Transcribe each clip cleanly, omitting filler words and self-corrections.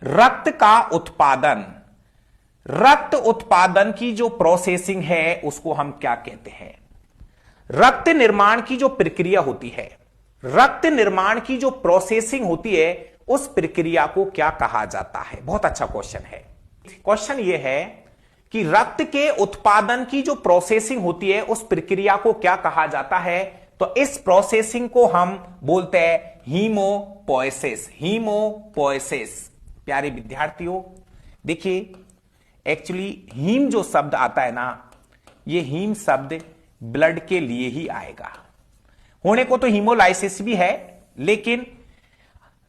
रक्त का उत्पादन, रक्त उत्पादन की जो प्रोसेसिंग है उसको हम क्या कहते हैं? रक्त निर्माण की जो प्रक्रिया होती है, रक्त निर्माण की जो प्रोसेसिंग होती है, उस प्रक्रिया को क्या कहा जाता है? बहुत अच्छा क्वेश्चन है। क्वेश्चन यह है कि रक्त के उत्पादन की जो प्रोसेसिंग होती है उस प्रक्रिया को क्या कहा जाता है? तो इस प्रोसेसिंग को हम बोलते हैं हीमोपोएसिस। हीमोपोएसिस। प्यारे विद्यार्थियों देखिए, एक्चुअली हीम जो शब्द आता है ना, ये हीम शब्द ब्लड के लिए ही आएगा। होने को तो हीमोलाइसिस भी है, लेकिन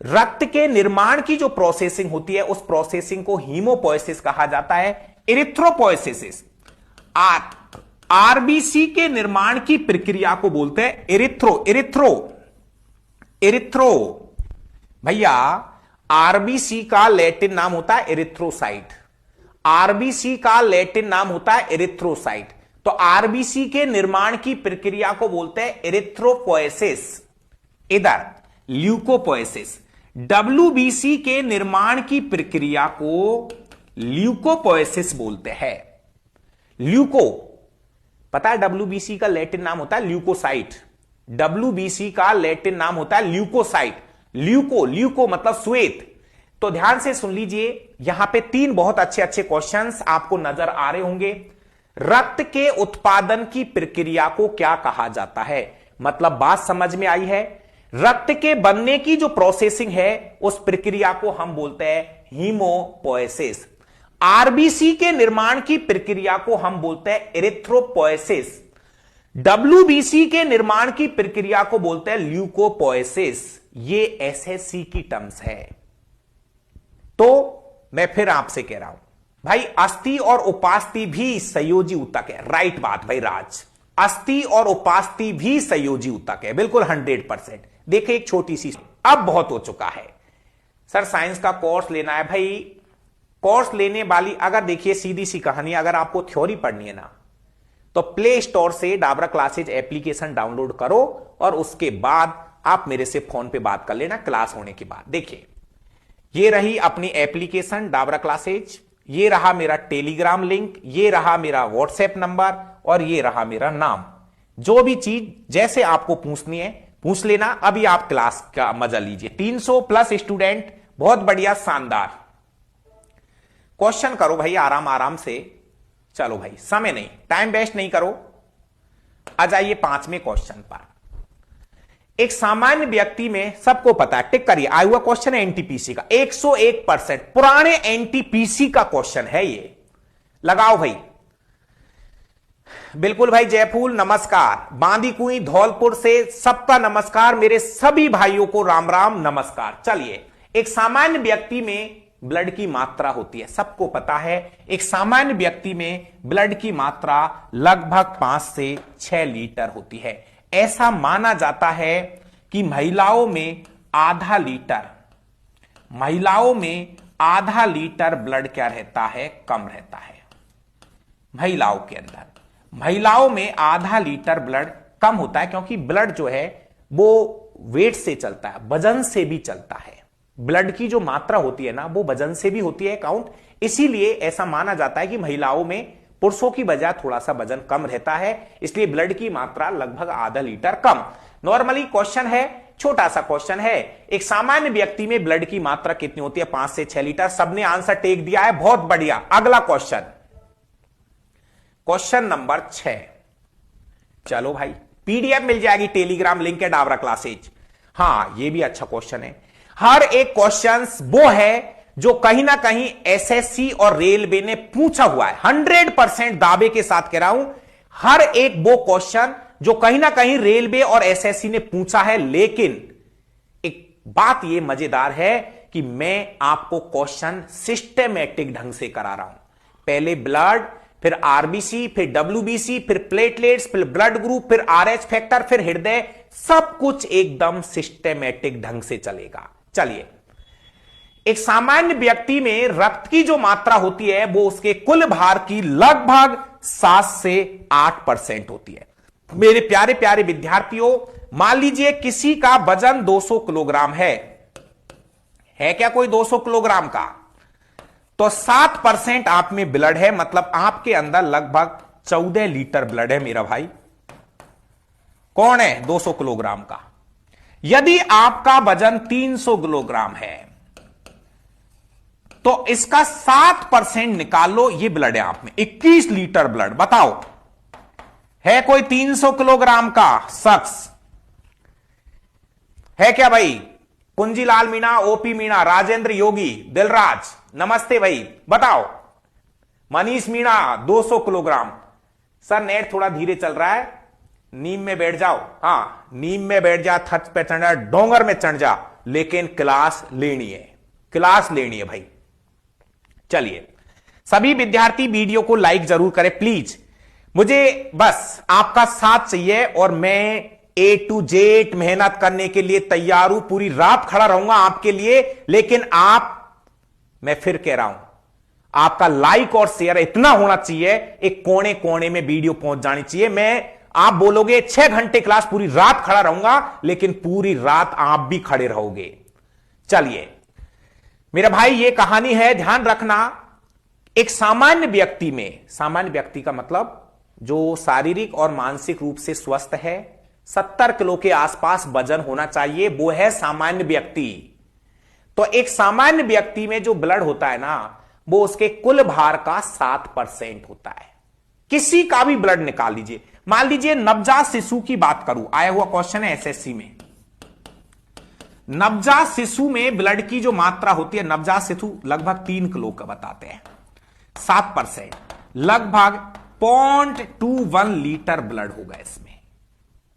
रक्त के निर्माण की जो प्रोसेसिंग होती है उस प्रोसेसिंग को हीमोपोएसिस कहा जाता है। इरिथ्रोपोएसिस, आरबीसी के निर्माण की प्रक्रिया को बोलते हैं इरिथ्रो। भैया आरबीसी का लैटिन नाम होता है इरिथ्रोसाइट। आरबीसी का लैटिन नाम होता है इरिथ्रोसाइट। तो आरबीसी के निर्माण की प्रक्रिया को बोलते हैं इरिथ्रोपोएसिस। इधर ल्यूकोपोएसिस, डब्ल्यूबीसी के निर्माण की प्रक्रिया को ल्यूकोपोएसिस बोलते हैं। ल्यूको, पता है डब्ल्यूबीसी का लैटिन नाम होता है ल्यूकोसाइट। डब्ल्यूबीसी का लैटिन नाम होता है ल्यूकोसाइट। ल्यूको मतलब श्वेत। तो ध्यान से सुन लीजिए, यहां पे 3 बहुत अच्छे अच्छे क्वेश्चंस आपको नजर आ रहे होंगे। रक्त के उत्पादन की प्रक्रिया को क्या कहा जाता है? मतलब बात समझ में आई है। रक्त के बनने की जो प्रोसेसिंग है उस प्रक्रिया को हम बोलते हैं हीमोपोएसिस। आरबीसी के निर्माण की प्रक्रिया को हम बोलते हैं इरिथ्रोपोएसिस। डब्ल्यूबीसी के निर्माण की प्रक्रिया को बोलते हैं ल्यूकोपोएसिस। ये एसएससी की टर्म्स है। तो मैं फिर आपसे कह रहा हूं भाई, अस्थि और उपास्थि भी संयोजी ऊतक है। राइट बात भाई राज, अस्थि और उपास्थि भी संयोजी ऊतक है, बिल्कुल 100%। देखिए एक छोटी सी, अब बहुत हो चुका है सर, साइंस का कोर्स लेना है भाई। कोर्स लेने वाली, अगर देखिए सीधी सी कहानी, अगर आपको थ्योरी पढ़नी है ना, तो प्ले स्टोर से डाबरा क्लासेज एप्लीकेशन डाउनलोड करो और उसके बाद आप मेरे से फोन पे बात कर लेना क्लास होने के बाद। देखिए ये रही अपनी एप्लीकेशन डाबरा क्लासेज, ये रहा मेरा टेलीग्राम लिंक, ये रहा मेरा व्हाट्सएप नंबर और ये रहा मेरा नाम। जो भी चीज जैसे आपको पूछनी है पूछ लेना। अभी आप क्लास का मजा लीजिए। 300 प्लस स्टूडेंट, बहुत बढ़िया, शानदार। क्वेश्चन करो भाई आराम आराम से। चलो भाई, समय नहीं, टाइम वेस्ट नहीं करो। आ जाइए 5वें क्वेश्चन पर। एक सामान्य व्यक्ति में, सबको पता है, टिक करिए, आया हुआ क्वेश्चन है एनटीपीसी का, 101% पुराने एनटीपीसी का क्वेश्चन है ये। लगाओ भाई, बिल्कुल भाई। जयफूल नमस्कार, बांदी कुई धौलपुर से सबका नमस्कार, मेरे सभी भाइयों को राम राम नमस्कार। चलिए, एक सामान्य व्यक्ति में ब्लड की मात्रा होती है, सबको पता है। एक सामान्य व्यक्ति में ब्लड की मात्रा लगभग 5 से 6 लीटर होती है। ऐसा माना जाता है कि महिलाओं में आधा लीटर ब्लड क्या रहता है? कम रहता है। महिलाओं के अंदर, महिलाओं में आधा लीटर ब्लड कम होता है, क्योंकि ब्लड जो है वो वेट से चलता है, वजन से भी चलता है। ब्लड की जो मात्रा होती है ना, वो वजन से भी होती है काउंट। इसीलिए ऐसा माना जाता है कि महिलाओं में पुरुषों की बजाय थोड़ा सा वजन कम रहता है, इसलिए ब्लड की मात्रा लगभग आधा लीटर कम। नॉर्मली क्वेश्चन है, छोटा सा क्वेश्चन है, एक सामान्य व्यक्ति में ब्लड की मात्रा कितनी होती है? 5 से 6 लीटर। सबने आंसर टेक दिया है, बहुत बढ़िया। अगला क्वेश्चन, क्वेश्चन नंबर 6। चलो भाई, पीडीएफ मिल जाएगी, टेलीग्राम लिंक है डाबरा क्लासेज। हां, ये भी अच्छा क्वेश्चन है। हर एक क्वेश्चन वो है जो कहीं ना कहीं एसएससी और रेलवे ने पूछा हुआ है। 100% दावे के साथ कह रहा हूं, हर एक वो क्वेश्चन जो कहीं ना कहीं रेलवे और एसएससी ने पूछा है। लेकिन एक बात ये मजेदार है कि मैं आपको क्वेश्चन सिस्टमैटिक ढंग से करा रहा हूं। पहले ब्लड, फिर आरबीसी, फिर डब्ल्यूबीसी, फिर प्लेटलेट्स, फिर ब्लड ग्रुप, फिर आरएच फैक्टर, फिर हृदय, सब कुछ एकदम सिस्टमैटिक ढंग से चलेगा। चलिए, एक सामान्य व्यक्ति में रक्त की जो मात्रा होती है वो उसके कुल भार की लगभग 7 से 8% होती है। मेरे प्यारे प्यारे विद्यार्थियों, मान लीजिए किसी का वजन 200 किलोग्राम है क्या कोई 200 किलोग्राम का? तो 7% आप में ब्लड है, मतलब आपके अंदर लगभग 14 लीटर ब्लड है मेरा भाई। कौन है 200 किलोग्राम का? यदि आपका वजन 300 किलोग्राम है तो इसका 7% निकाल लो, ये ब्लड है आप में 21 लीटर ब्लड। बताओ, है कोई 300 किलोग्राम का शख्स? है क्या भाई? कुंजीलाल मीणा, ओपी मीणा, राजेंद्र योगी, दिलराज, नमस्ते भाई, बताओ। Manish Meena 200 kilogram. Sir net थोड़ा धीरे चल रहा है, नीम में बैठ जाओ। हाँ, नीम में बैठ जा, छत पे चढ़ जा, डोंगर में चढ़ जा, लेकिन क्लास लेनी है, क्लास लेनी है भाई। चलिए, सभी विद्यार्थी वीडियो को लाइक जरूर करें प्लीज, मुझे बस आपका साथ चाहिए और मैं A to Z मेहनत करने के लिए तैयार हूं, पूरी रात खड़ा रहूंगा आपके लिए। लेकिन आप, मैं फिर कह रहा हूं, आपका लाइक और शेयर इतना होना चाहिए, एक कोने कोने में वीडियो पहुंच जानी चाहिए। आप बोलोगे 6 घंटे क्लास, पूरी रात खड़ा रहूंगा, लेकिन पूरी रात आप भी खड़े रहोगे। चलिए मेरा भाई, ये कहानी है, ध्यान रखना। एक सामान्य व्यक्ति में, सामान्य व्यक्ति का मतलब जो शारीरिक और मानसिक रूप से स्वस्थ है, 70 किलो के आसपास वजन होना चाहिए, वो है सामान्य व्यक्ति। तो एक सामान्य व्यक्ति में जो ब्लड होता है ना, वो उसके कुल भार का 7% होता है। किसी का भी ब्लड निकाल लीजिए, मान लीजिए नवजात शिशु की बात करूं, आया हुआ क्वेश्चन है एसएससी में। नवजात शिशु में ब्लड की जो मात्रा होती है, नवजात शिशु लगभग 3 किलो का बताते हैं, 7%, लगभग 0.21 लीटर ब्लड होगा इसमें।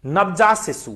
नवजात शिशु